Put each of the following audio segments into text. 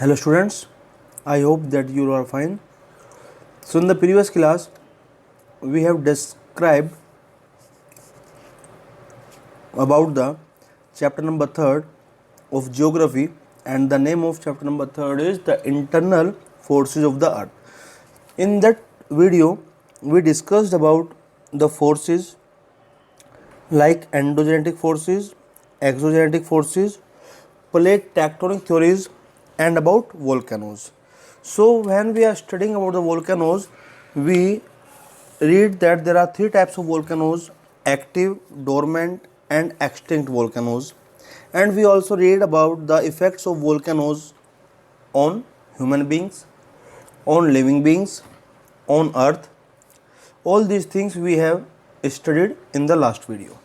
Hello students, I hope that you are fine. So in the previous class we have described about the chapter number 3rd of geography, and the name of chapter number 3rd is the internal forces of the earth. In that video we discussed about the forces like endogenetic forces, exogenetic forces, plate tectonic theories, and about volcanoes. So when we are studying about the volcanoes, we read that there are three types of volcanoes: active, dormant, and extinct volcanoes. And we also read about the effects of volcanoes on human beings, on living beings, on earth. All these things we have studied in the last video.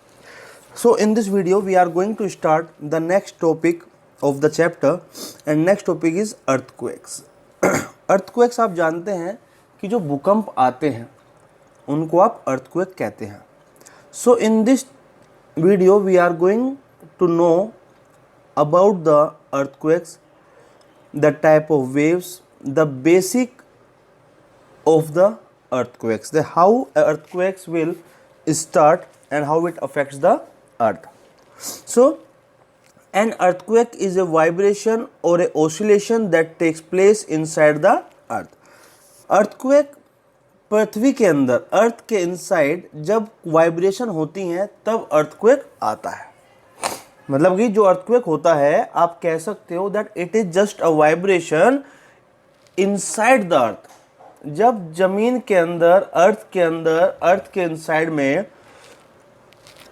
So in this video we are going to start the next topic of the chapter, and next topic is earthquakes. earthquakes आप जानते हैं कि जो भूकंप आते हैं उनको आप earthquake कहते हैं. So in this video we are going to know about the earthquakes, the type of waves, the basic of the earthquakes, the how earthquakes will start and how it affects the earth. So an earthquake is a vibration or a oscillation that takes place inside the earth. earthquake पृथ्वी के अंदर, अर्थ के inside जब vibration होती हैं तब earthquake आता है. मतलब कि जो earthquake होता है आप कह सकते हो that it is just a vibration inside the earth. जब जमीन के अंदर, अर्थ के इनसाइड में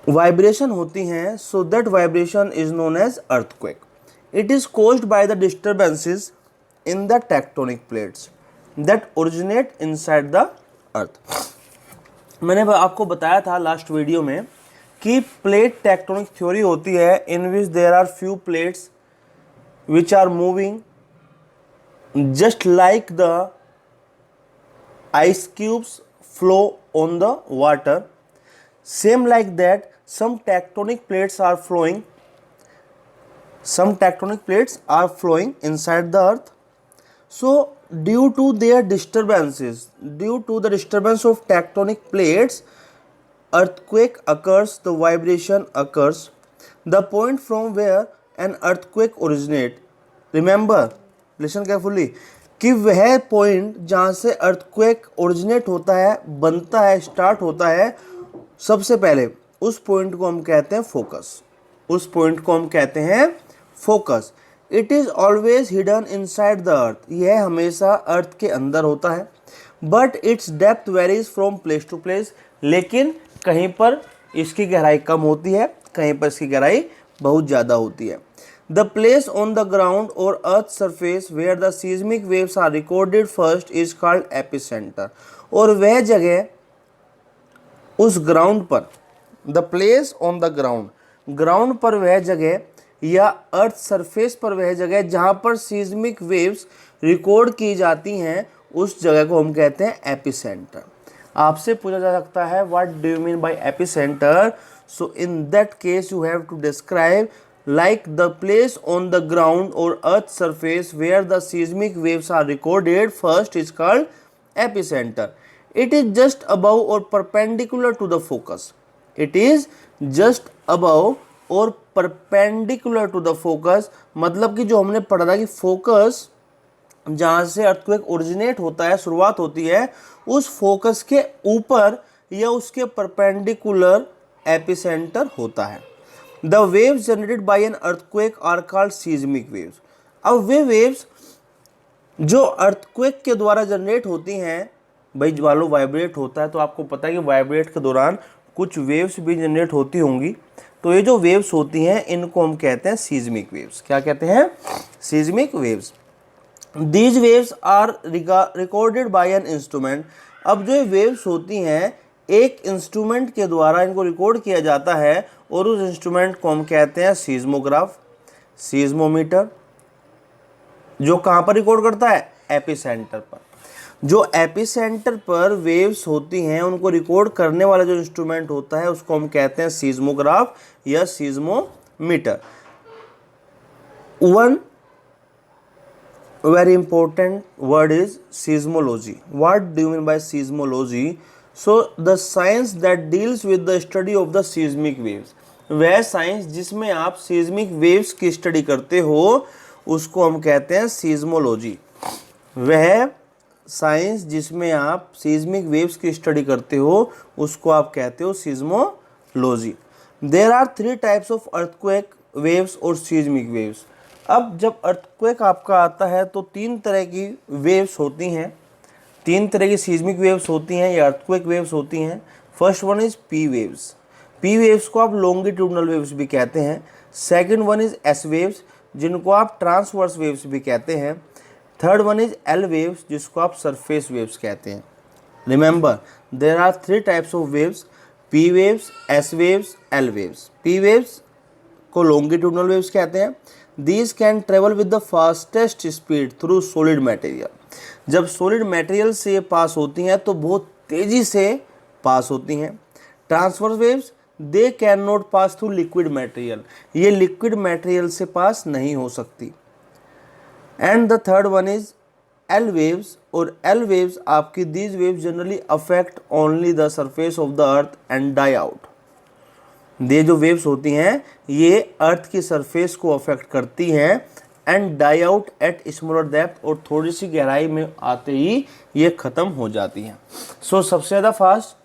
वाइब्रेशन होती हैं, so that vibration is known as earthquake. It is caused by the disturbances in the tectonic plates that originate inside the earth. मैंने आपको बताया था लास्ट वीडियो में कि प्लेट टेक्टोनिक थ्योरी होती है in which there are few plates which are moving just like the ice cubes flow on the water. Same like that, some tectonic plates are flowing inside the earth. So due to their disturbances, due to the disturbance of tectonic plates, earthquake occurs, the vibration occurs. The point from where an earthquake originate, remember, listen carefully, कि वह point जहाँ से earthquake originate होता है, बनता है, start होता है, सबसे पहले उस पॉइंट को हम कहते हैं focus. It is always hidden inside the earth. यह हमेशा अर्थ के अंदर होता है. But its depth varies from place to place. लेकिन कहीं पर इसकी गहराई कम होती है, कहीं पर इसकी गहराई बहुत ज़्यादा होती है. The place on the ground or earth's surface where the seismic waves are recorded first is called epicenter. और वह जगह उस ग्राउंड पर, the place on the ground, ground पर वह जगह या अर्थ सरफेस पर वह जगह जहाँ पर सीज्मिक वेव्स रिकॉर्ड की जाती हैं, उस जगह को हम कहते हैं एपिसेंटर. आपसे पूछा जा सकता है what do you mean by epicentre. So in that case you have to describe like the place on the ground or earth's surface where the seismic waves are recorded first is called epicenter. It is just above or perpendicular to the focus. It is just above or perpendicular to the focus. मतलब कि जो हमने पढ़ा था कि focus जहाँ से earthquake originate होता है, शुरुआत होती है, उस फोकस के ऊपर या उसके परपेंडिकुलर एपिसेंटर होता है. The waves generated by an earthquake are called seismic waves. अब वे waves जो earthquake के द्वारा जनरेट होती हैं, भाई वालों वाइब्रेट होता है तो आपको पता है कि वाइब्रेट के दौरान कुछ वेव्स भी जनरेट होती होंगी. तो ये जो वेव्स होती हैं इनको हम कहते हैं सीज्मिक वेव्स. क्या कहते हैं? Seismic waves. These waves are recorded by an instrument. अब जो ये वेव्स होती हैं एक इंस्ट्रूमेंट के द्वारा इनको रिकॉर्ड किया जाता है, और उस इंस्ट्रूमेंट को हम कहते हैं सीज्मोग्राफ, सीज्मोमीटर. जो कहाँ पर रिकॉर्ड करता है? एपिसेंटर पर. जो एपिसेंटर पर वेव्स होती हैं उनको रिकॉर्ड करने वाला जो इंस्ट्रूमेंट होता है उसको हम कहते हैं सीज्मोग्राफ या seismometer. One very important word is seismology. What do you mean by seismology? So the science that deals with the study of the seismic waves. वह साइंस जिसमें आप सीज्मिक वेव्स की स्टडी करते हो उसको हम कहते हैं सीज्मोलॉजी। वह साइंस जिसमें आप सीज्मिक वेव्स की स्टडी करते हो उसको आप कहते हो seismology. There are 3 types of earthquake waves और सीज्मिक वेव्स। अब जब अर्थक्वेक आपका आता है तो 3 तरह की वेव्स होती हैं, 3 तरह की सीज्मिक वेव्स होती हैं या अर्थक्वेक वेव्स होती हैं। First one is P waves. P waves को आप लॉन्गिट्यूडनल वेव्स भी कहते हैं। Second one is S waves जिनको आप ट्रांसवर्स वेव्स भी कहते हैं। Third one is L waves जिसको आप सरफेस वेव्स कहते हैं। Remember there are 3 types of waves, P waves, S waves, L waves. P waves को लॉन्गिट्यूडनल वेव्स कहते हैं। These can travel with the fastest speed through solid material. जब solid material से pass होती हैं तो बहुत तेज़ी से पास होती हैं। Transverse waves they can not pass through liquid material, ये लिक्विड मटेरियल से पास नहीं हो सकती। And the third one is L waves, और एल वेव्स आपकी these waves generally affect only the surface of the earth and die out. ये जो waves होती हैं ये अर्थ की सरफेस को अफेक्ट करती हैं and die out at smaller depth, और थोड़ी सी गहराई में आते ही ये ख़त्म हो जाती हैं। सो सबसे ज़्यादा फास्ट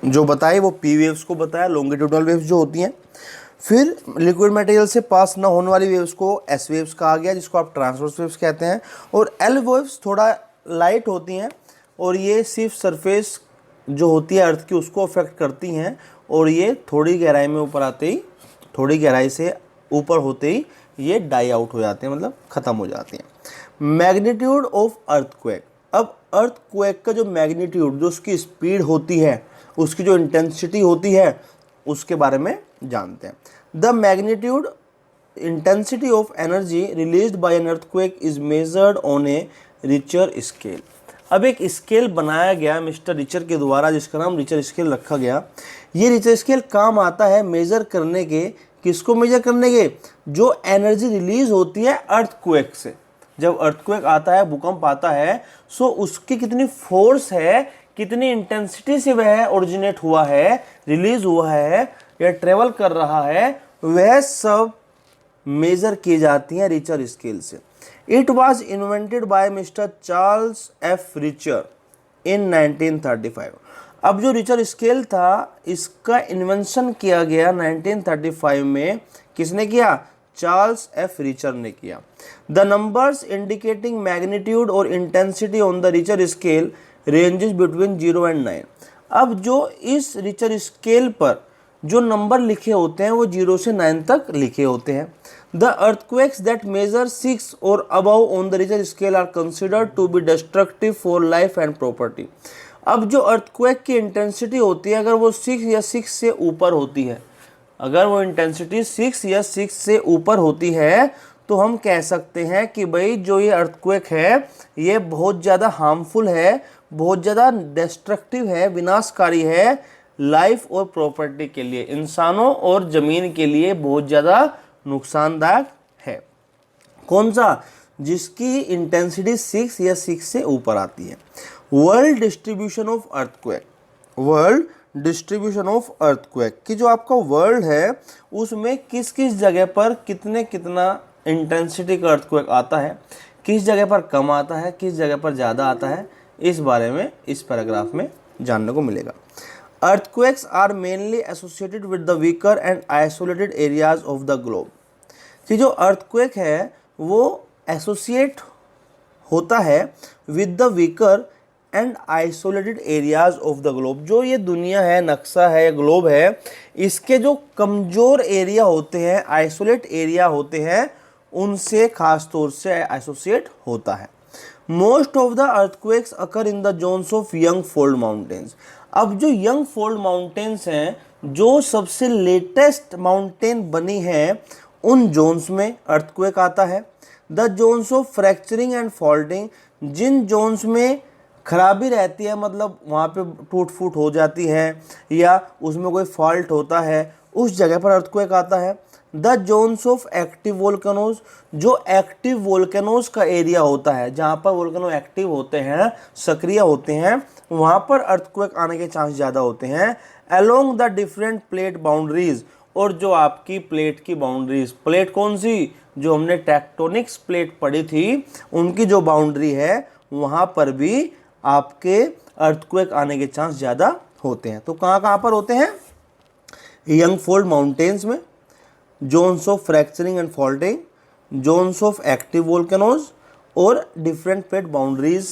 जो बताए वो पी वेव्स को बताया, लॉन्गिट्यूडनल वेव्स जो होती हैं। फिर लिक्विड मटेरियल से पास ना होने वाली वेव्स को एस वेव्स कहा गया जिसको आप ट्रांसवर्स वेव्स कहते हैं। और एल वेव्स थोड़ा लाइट होती हैं और ये सिर्फ सरफेस जो होती है अर्थ की उसको अफेक्ट करती हैं, और ये थोड़ी गहराई में ऊपर आते ही, थोड़ी गहराई से ऊपर होते ही ये डाई आउट हो जाते हैं, मतलब ख़त्म हो जाती हैं। Magnitude of earthquake. अब अर्थक्वेक का जो मैग्नीट्यूड, जो उसकी स्पीड होती है, उसकी जो इंटेंसिटी होती है, उसके बारे में जानते हैं। The magnitude intensity of energy released by an earthquake is measured on A Richter scale. अब एक स्केल बनाया गया मिस्टर रिचर के द्वारा जिसका नाम रिचर स्केल रखा गया। ये रिचर स्केल काम आता है मेजर करने के, किसको मेजर करने के? जो एनर्जी रिलीज होती है अर्थक्वेक से। जब अर्थक्वेक आता है, भूकंप आता है, सो उसकी कितनी फोर्स है, कितनी इंटेंसिटी से वह ओरिजिनेट हुआ है, रिलीज हुआ है या ट्रेवल कर रहा है, वह सब मेजर की जाती हैं रिचर स्केल से। It was invented by mister Charles F Richter in 1935। अब जो रिचर स्केल था इसका इन्वेंशन किया गया 1935 में। किसने किया? चार्ल्स एफ रिचर ने किया। द नंबर्स इंडिकेटिंग मैग्नीट्यूड और intensity on the Richter scale ranges between 0 and 9। अब जो इस रिचर स्केल पर जो नंबर लिखे होते हैं वो 0 से 9 तक लिखे होते हैं। द अर्थक्वेक्स दैट मेजर 6 और above on the Richter scale are considered to be destructive for life and property. अब जो अर्थक्वेक की इंटेंसिटी होती है अगर वो 6 या 6 से ऊपर होती है, अगर वो इंटेंसिटी 6 या 6 से ऊपर होती है तो हम कह सकते हैं कि भाई जो ये अर्थक्वेक है ये बहुत ज़्यादा हार्मफुल है, बहुत ज़्यादा डिस्ट्रक्टिव है, विनाशकारी है लाइफ और प्रॉपर्टी के लिए, इंसानों और ज़मीन के लिए बहुत ज़्यादा नुकसानदायक है। कौन सा? जिसकी इंटेंसिटी 6 या 6 से ऊपर आती है। World distribution of earthquake. World distribution of earthquake कि जो आपका वर्ल्ड है उसमें किस किस जगह पर कितना इंटेंसिटी का अर्थक्वेक आता है, किस जगह पर कम आता है, किस जगह पर ज़्यादा आता है, इस बारे में इस पैराग्राफ में जानने को मिलेगा। Earthquakes are mainly associated with the weaker and isolated areas of the globe. कि जो अर्थक्वेक है वो एसोसिएट होता है with the weaker and isolated areas of the globe. जो ये दुनिया है, नक्शा है, ग्लोब है, इसके जो कमज़ोर एरिया होते हैं, आइसोलेट एरिया होते हैं, उनसे खास तौर से एसोसिएट होता है। Most of the earthquakes occur in the zones of young fold mountains. अब जो यंग फोल्ड माउंटेन्स हैं, जो सबसे लेटेस्ट माउंटेन बनी है, उन जोन्स में अर्थक्वेक आता है। The zones of fracturing and faulting, जिन जोन्स में खराबी रहती है, मतलब वहाँ पे टूट फूट हो जाती है या उसमें कोई फॉल्ट होता है, उस जगह पर अर्थक्वेक आता है। The zones of active volcanoes, जो एक्टिव वोल्केनोज का एरिया होता है, जहाँ पर वोल्केनो एक्टिव होते हैं, सक्रिय होते हैं, वहाँ पर अर्थक्वेक आने के चांस ज़्यादा होते हैं। Along the different plate boundaries, और जो आपकी प्लेट की बाउंड्रीज, प्लेट कौन सी, जो हमने टेक्टोनिक्स प्लेट पढ़ी थी, उनकी जो बाउंड्री है वहाँ पर भी आपके अर्थक्वेक आने के चांस ज़्यादा होते हैं। तो कहाँ कहाँ पर होते हैं? यंग फोल्ड माउंटेन्स में, zones of fracturing and faulting, zones of active volcanoes, और डिफरेंट प्लेट बाउंड्रीज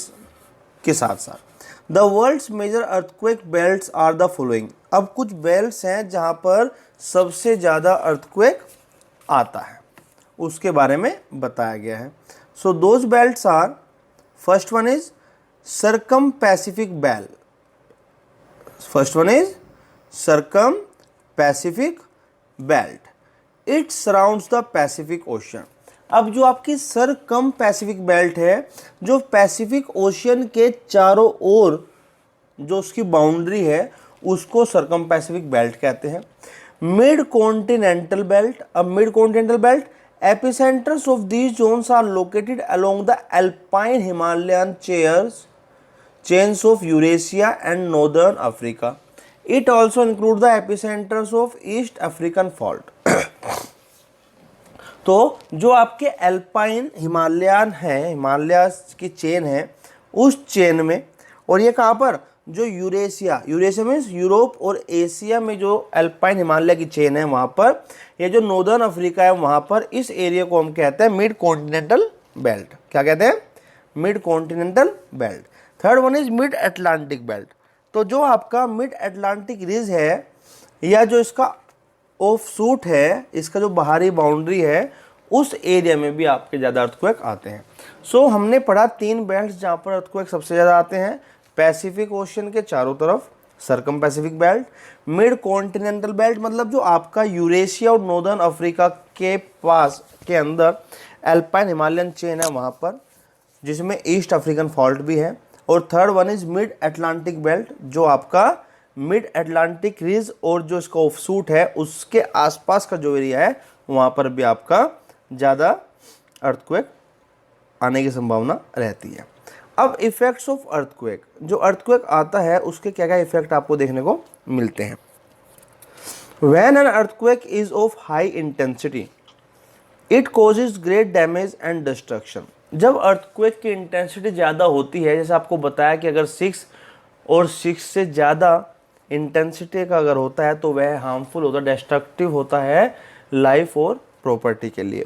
के साथ साथ। The world's major earthquake belts are the following. अब कुछ बेल्ट्स हैं जहाँ पर सबसे ज़्यादा अर्थक्वेक आता है, उसके बारे में बताया गया है। So those belts are, first one is circum Pacific belt, first one is circum Pacific belt, it surrounds the Pacific Ocean. अब जो आपकी सर्कम पैसिफिक बेल्ट है, जो पैसिफिक ओशियन के चारों ओर जो उसकी बाउंड्री है, उसको सर्कम पैसिफिक बेल्ट कहते हैं। मिड कॉन्टिनेंटल बेल्ट, अब mid continental belt, epicentres of these zones are located along the Alpine Himalayan chains of Eurasia and northern Africa. It also include the epicentres of east African fault. तो जो आपके alpine Himalayan है, हिमालय की chain है, उस chain में, और ये कहाँ पर, जो यूरेशिया, यूरेशिया मीन्स यूरोप और एशिया में जो अल्पाइन हिमालय की चेन है वहाँ पर, ये जो नॉर्दर्न अफ्रीका है वहाँ पर, इस एरिया को हम कहते हैं मिड कॉन्टिनेंटल बेल्ट। क्या कहते हैं? Mid continental belt. Third one is mid Atlantic belt. तो जो आपका मिड अटलांटिक रिज है, या जो इसका ऑफ सूट है, इसका जो बाहरी बाउंड्री है, उस एरिया में भी आपके ज़्यादा अर्थक्वेक आते हैं। सो हमने पढ़ा 3 बेल्ट जहाँ पर अर्थक्वेक सबसे ज़्यादा आते हैं। पैसिफिक ओशन के चारों तरफ circum Pacific belt, mid continental belt मतलब जो आपका यूरेशिया और नॉर्दर्न अफ्रीका के पास के अंदर अल्पाइन हिमालयन चेन है वहाँ पर, जिसमें ईस्ट अफ्रीकन फॉल्ट भी है। और third one is mid Atlantic belt, जो आपका मिड अटलांटिक रिज और जो इसका ऑफसूट है उसके आसपास का जो एरिया है वहाँ पर भी आपका ज़्यादा अर्थक्वेक आने की संभावना रहती है। अब इफ़ेक्ट्स ऑफ अर्थक्वेक, जो अर्थक्वेक आता है उसके क्या क्या इफेक्ट आपको देखने को मिलते हैं। When an earthquake is of high intensity it causes great damage and destruction. जब अर्थक्वेक की इंटेंसिटी ज़्यादा होती है, जैसे आपको बताया कि अगर 6 और 6 से ज़्यादा इंटेंसिटी का अगर होता है तो वह हार्मफुल होता है, डिस्ट्रक्टिव होता है लाइफ और प्रॉपर्टी के लिए।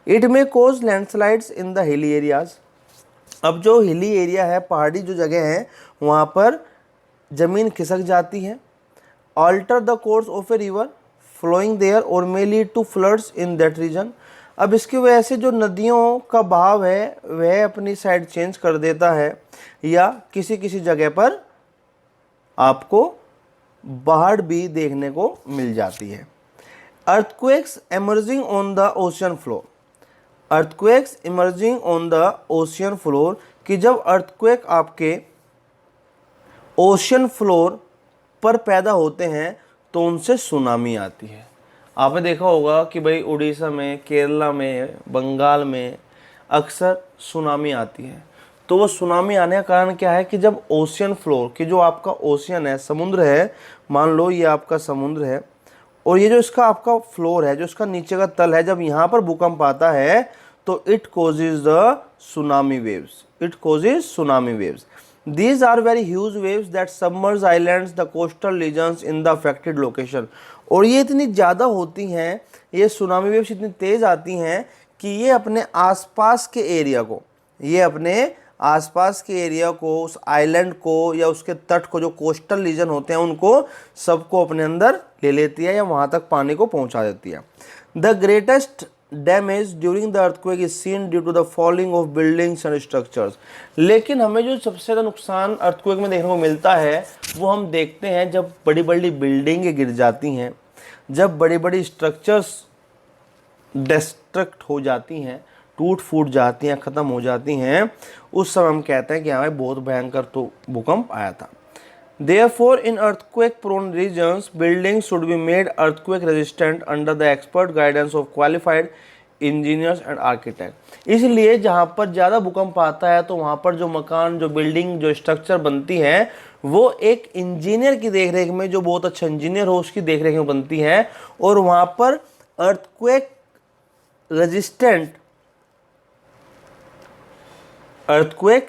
It may cause landslides in the hilly areas. अब जो हिली एरिया है, पहाड़ी जो जगह है, वहाँ पर ज़मीन खिसक जाती है। Alter the course of a river flowing there or may lead to floods in that region. अब इसकी वजह से जो नदियों का बहाव है वह अपनी साइड चेंज कर देता है, या किसी किसी जगह पर आपको बाढ़ भी देखने को मिल जाती है। Earthquakes emerging on the ocean floor, earthquakes emerging on the ocean floor, कि जब अर्थक्वेक आपके ओशियन फ्लोर पर पैदा होते हैं तो उनसे सुनामी आती है। आपने देखा होगा कि भाई उड़ीसा में, केरला में, बंगाल में अक्सर सुनामी आती है। तो वो सुनामी आने का कारण क्या है कि जब ओशियन फ्लोर कि जो आपका ओशियन है, समुद्र है, मान लो ये आपका समुद्र है और ये जो इसका आपका फ्लोर है, जो इसका नीचे का तल है, जब यहाँ पर भूकंप आता है तो it causes the tsunami waves, it causes tsunami waves. These are very huge waves that submerge islands, the coastal regions in the affected location। और ये इतनी ज़्यादा होती हैं, ये सुनामी वेव्स इतनी तेज़ आती हैं कि ये अपने आसपास के एरिया को, ये अपने आसपास के एरिया को, उस आइलैंड को या उसके तट को, जो कोस्टल रीजन होते हैं उनको सबको अपने अंदर ले लेती है या वहाँ तक पानी को पहुँचा देती है। The greatest damage during the earthquake is seen due to the falling of buildings and structures. लेकिन हमें जो सबसे ज़्यादा नुकसान अर्थक्वेक में देखने को मिलता है वो हम देखते हैं जब बड़ी बड़ी बिल्डिंगें गिर जाती हैं, जब बड़ी बड़ी स्ट्रक्चर्स डिस्ट्रक्ट हो जाती हैं, टूट फूट जाती हैं, ख़त्म हो जाती हैं, उस समय हम कहते हैं कि हाँ भाई बहुत भयंकर तो भूकंप आया था। Therefore, in earthquake-prone regions, buildings should be made earthquake-resistant under the expert guidance of qualified engineers and architect. इसलिए जहाँ पर ज़्यादा भूकंप आता है तो वहाँ पर जो मकान, जो बिल्डिंग, जो स्ट्रक्चर बनती है वो एक इंजीनियर की देखरेख में, जो बहुत अच्छा इंजीनियर हो उसकी देखरेख में बनती है, और वहाँ पर अर्थक्वेक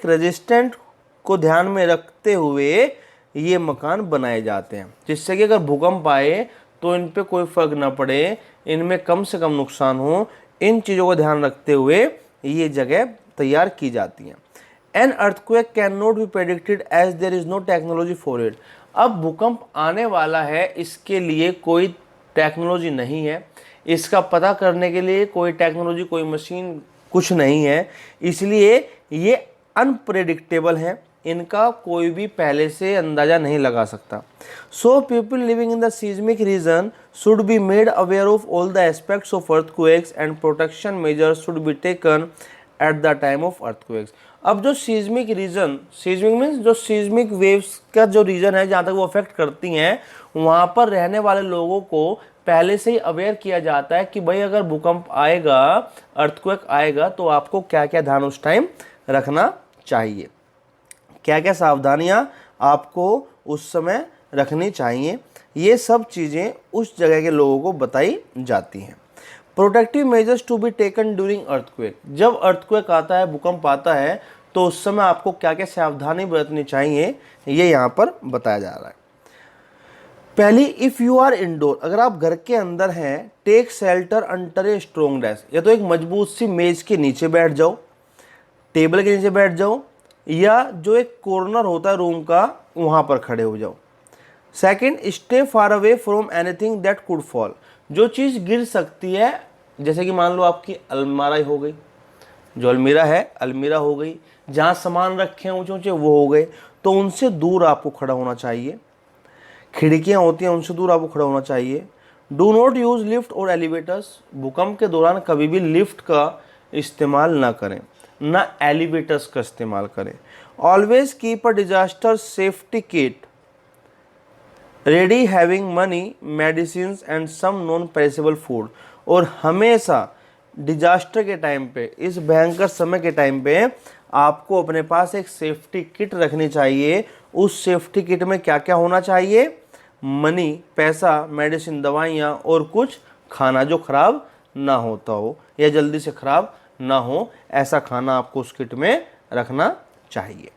रेजिस्टेंट को ध्यान में रखते हुए ये मकान बनाए जाते हैं, जिससे कि अगर भूकंप आए तो इन पे कोई फर्क ना पड़े, इनमें कम से कम नुकसान हो। इन चीज़ों को ध्यान रखते हुए ये जगह तैयार की जाती हैं। An earthquake can not be predicted as there is no technology for it. अब भूकंप आने वाला है, इसके लिए कोई टेक्नोलॉजी नहीं है, इसका पता करने के लिए कोई टेक्नोलॉजी, कोई मशीन कुछ नहीं है, इसलिए ये अनप्रेडिक्टेबल है, इनका कोई भी पहले से अंदाज़ा नहीं लगा सकता। So people living in the seismic region should be made aware of all the aspects of earthquakes and protection measures should be taken at the time of earthquakes. अब जो सीज्मिक रीजन, सीज्मिक मीन्स जो seismic waves का जो reason है जहाँ तक वो affect करती हैं, वहाँ पर रहने वाले लोगों को पहले से ही अवेयर किया जाता है कि भाई अगर भूकंप आएगा, अर्थक्वेक आएगा, तो आपको क्या क्या ध्यान उस टाइम रखना चाहिए, क्या क्या सावधानियां आपको उस समय रखनी चाहिए, ये सब चीज़ें उस जगह के लोगों को बताई जाती हैं। Protective measures to be taken during earthquake. जब अर्थक्वेक आता है, भूकंप आता है, तो उस समय आपको क्या क्या सावधानी बरतनी चाहिए, ये यहाँ पर बताया जा रहा है। पहली, इफ़ यू आर इंडोर, अगर आप घर के अंदर हैं, take shelter under a strong desk, या तो एक मजबूत सी मेज के नीचे बैठ जाओ, टेबल के नीचे बैठ जाओ, या जो एक कॉर्नर होता है रूम का वहाँ पर खड़े हो जाओ। Second, stay far away from anything that could fall, जो चीज़ गिर सकती है, जैसे कि मान लो आपकी अलमारा ही हो गई, जो अलमीरा है, अलमीरा हो गई, जहाँ सामान रखे हैं ऊँचे ऊँचे वो हो गए, तो उनसे दूर आपको खड़ा होना चाहिए। खिड़कियाँ होती हैं, उनसे दूर आपको खड़ा होना चाहिए। डू नॉट यूज़ लिफ्ट और एलिवेटर्स, भूकंप के दौरान कभी भी लिफ्ट का इस्तेमाल ना करें, ना एलिवेटर्स का इस्तेमाल करें। Always keep a disaster safety kit ready having money, medicine and some non perishable food, और हमेशा डिजास्टर के टाइम पे, इस भयंकर समय के टाइम पे आपको अपने पास एक सेफ्टी किट रखनी चाहिए। उस सेफ्टी किट में क्या क्या होना चाहिए? मनी, पैसा, मेडिसिन, दवाइयाँ, और कुछ खाना जो खराब ना होता हो या जल्दी से खराब ना हो, ऐसा खाना आपको उस किट में रखना चाहिए।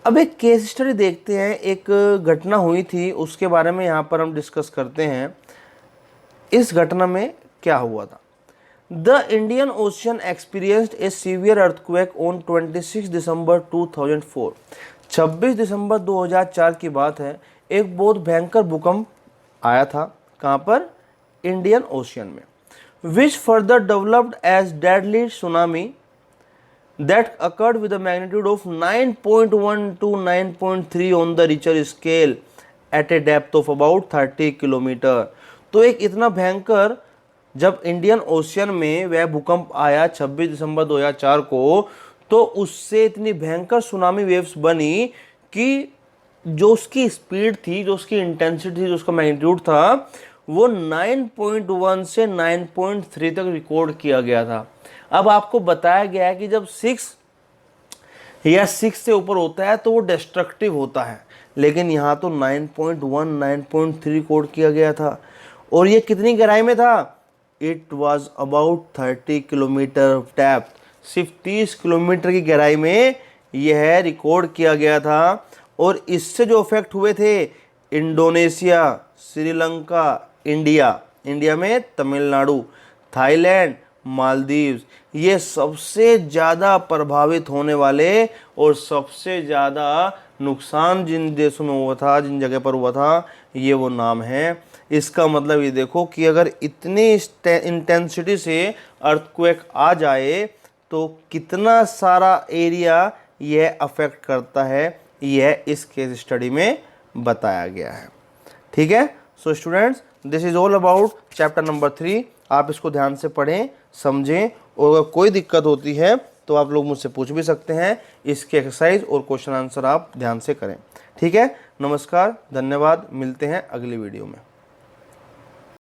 अब एक केस स्टडी देखते हैं, एक घटना हुई थी, उसके बारे में यहाँ पर हम डिस्कस करते हैं। इस घटना में क्या हुआ था? The Indian ocean experienced A severe earthquake on 26 दिसंबर 2004। 26 दिसंबर 2004 की बात है, एक बहुत भयंकर भूकंप आया था। कहाँ पर? इंडियन ओशियन में। Which further developed as deadly tsunami that occurred with a magnitude of 9.1 to 9.3 on the Richter scale at a depth of about 30 kilometre. तो एक इतना भयंकर, जब इंडियन ओशियन में वह भूकंप आया 26 दिसंबर 2004 को, तो उससे इतनी भयंकर सुनामी वेव्स बनी कि जो उसकी स्पीड थी, जो उसकी इंटेंसिटी थी, जो उसका मैग्नीट्यूड था, वो 9.1 से 9.3 तक रिकॉर्ड किया गया था। अब आपको बताया गया है कि जब 6 या 6 से ऊपर होता है तो वो डिस्ट्रक्टिव होता है, लेकिन यहाँ तो 9.1, 9.3 रिकॉर्ड किया गया था। और ये कितनी गहराई में था? It was about 30 kilometre depth, सिर्फ 30 किलोमीटर की गहराई में यह रिकॉर्ड किया गया था। और इससे जो इफेक्ट हुए थे, इंडोनेशिया, श्रीलंका, इंडिया में तमिलनाडु, थाईलैंड, मालदीव्स, ये सबसे ज़्यादा प्रभावित होने वाले और सबसे ज़्यादा नुकसान जिन देशों में हुआ था, जिन जगह पर हुआ था, ये वो नाम है। इसका मतलब ये देखो कि अगर इतनी इंटेंसिटी से अर्थक्वेक आ जाए तो कितना सारा एरिया यह अफेक्ट करता है, यह इस केस स्टडी में बताया गया है। ठीक है, so students, this is all about chapter number 3। आप इसको ध्यान से पढ़ें, समझें, और अगर कोई दिक्कत होती है तो आप लोग मुझसे पूछ भी सकते हैं। इसके एक्सरसाइज और क्वेश्चन आंसर आप ध्यान से करें। ठीक है, नमस्कार, धन्यवाद, मिलते हैं अगली वीडियो में।